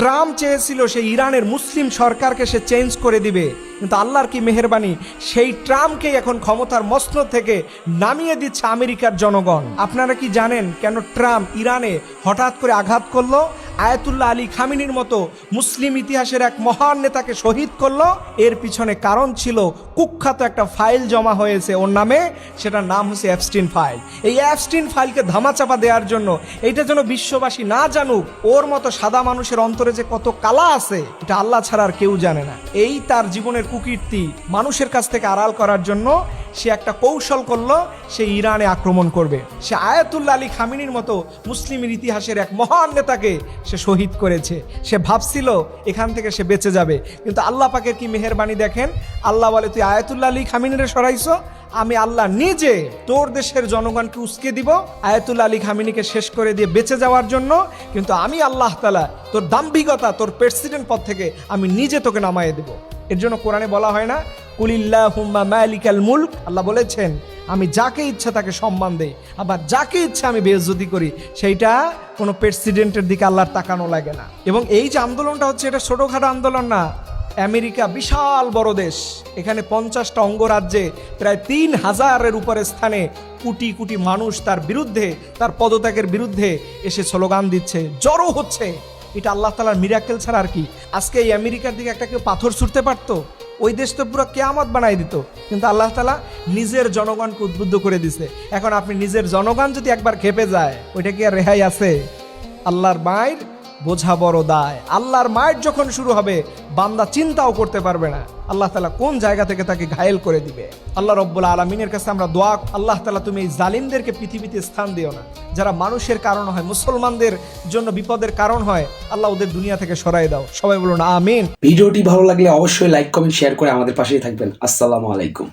Trump চেয়েছিল সেই ইরানের মুসলিম সরকারকে সে চেঞ্জ করে দিবে, কিন্তু আল্লাহর কি মেহেরবানি, সেই ট্রাম্পকে এখন ক্ষমতার মসনদ থেকে নামিয়ে দিচ্ছে আমেরিকার জনগণ। আপনারা কি জানেন কেন ট্রাম্প ইরানে হঠাৎ করে আঘাত করলো? আয়াতুল্লাহ আলী খামিনির মতো মুসলিম ইতিহাসের এক মহান নেতাকে শহীদ করলো। এর পিছনে কারণ ছিল কুখ্যাত একটা ফাইল জমা হয়েছে ওর নামে, সেটার নাম হচ্ছে অ্যাপস্টিন ফাইল। এই অ্যাপস্টিন ফাইলকে ধামাচাপা দেওয়ার জন্য, এইটা যেন বিশ্ববাসী না জানুক, ওর মতো সাদা মানুষের অন্তরে যে কত কালা আছে এটা আল্লাহ ছাড়া আর কেউ জানে না। এই তার জীবনের কুকীর্তি মানুষের কাছ থেকে আড়াল করার জন্য সে একটা কৌশল করলো, সে ইরানে আক্রমণ করবে। সে আয়াতুল্লাহ আলী খামিনির মতো মুসলিমের ইতিহাসের এক মহান নেতাকে সে শহীদ করেছে। সে ভাবছিল এখান থেকে সে বেঁচে যাবে, কিন্তু আল্লাহ পাকের কি মেহেরবানি দেখেন। আল্লাহ বলে, তুই আয়াতুল্লাহ আলী খামিনিরে সরাইছো, আমি আল্লাহ নিজে তোর দেশের জনগণকে উস্কে দিব আয়াতুল্লাহ আলী খামিনিকে শেষ করে দিয়ে বেঁচে যাওয়ার জন্য, কিন্তু আমি আল্লাহ তাআলা তোর দাম্ভিকতা, তোর প্রেসিডেন্ট পদ থেকে আমি নিজে তোকে নামায়ে দেব। এর জন্য কোরআনে বলা হয় না, কুলিল্লাহুম্মা মালিকাল মুলক, আল্লাহ বলেছেন আমি যাকে ইচ্ছা তাকে সম্মান দেই, আবার যাকে ইচ্ছা আমি বেইজ্জতি করি। সেইটা কোনো প্রেসিডেন্টের দিকে আল্লাহর তাকানো লাগে না। এবং এই যে আন্দোলনটা হচ্ছে, এটা ছোটোখাটো আন্দোলন না। আমেরিকা বিশাল বড় দেশ, এখানে 50টা অঙ্গরাজ্যে প্রায় 3000-এর উপরে স্থানে কোটি কোটি মানুষ তার বিরুদ্ধে, তার পদত্যাগের বিরুদ্ধে এসে স্লোগান দিচ্ছে, জড়ো হচ্ছে। এটা আল্লাহ তাআলার মিরাকেল ছাড়া আর কি। আজকে এই আমেরিকার দিকে একটা কেউ পাথর ছুঁড়তে পারতো? ওই দেশ তো পুরো কিয়ামত বানাই দিত, কিন্তু আল্লাহ তাআলা নিজের জনগণকে উদ্বুদ্ধ করে দিছে। এখন আপনি নিজের জনগণ যদি একবার খেপে যায়, ওইটা কি আর রেহাই আছে? আল্লাহর মায়ের বোঝা বড় দায়। আল্লাহর মায়ের যখন শুরু হবে, বান্দা চিন্তাও করতে পারবে না আল্লাহ তাআলা কোন জায়গা থেকে তাকে ঘায়েল করে দিবে। আল্লাহ রব্বুল আলামিনের কাছে আমরা দোয়া, আল্লাহ তাআলা তুমি এই জালিমদেরকে পৃথিবীতে স্থান দিও না, যারা মানুষের কারণ হয়, মুসলমানদের জন্য বিপদের কারণ হয়, আল্লাহ ওদের দুনিয়া থেকে সরাই দাও। সবাই বলুন আমিন। ভিডিওটি ভালো লাগলে অবশ্যই লাইক, কমেন্ট, শেয়ার করে আমাদের পাশেই থাকবেন। আসসালামু আলাইকুম।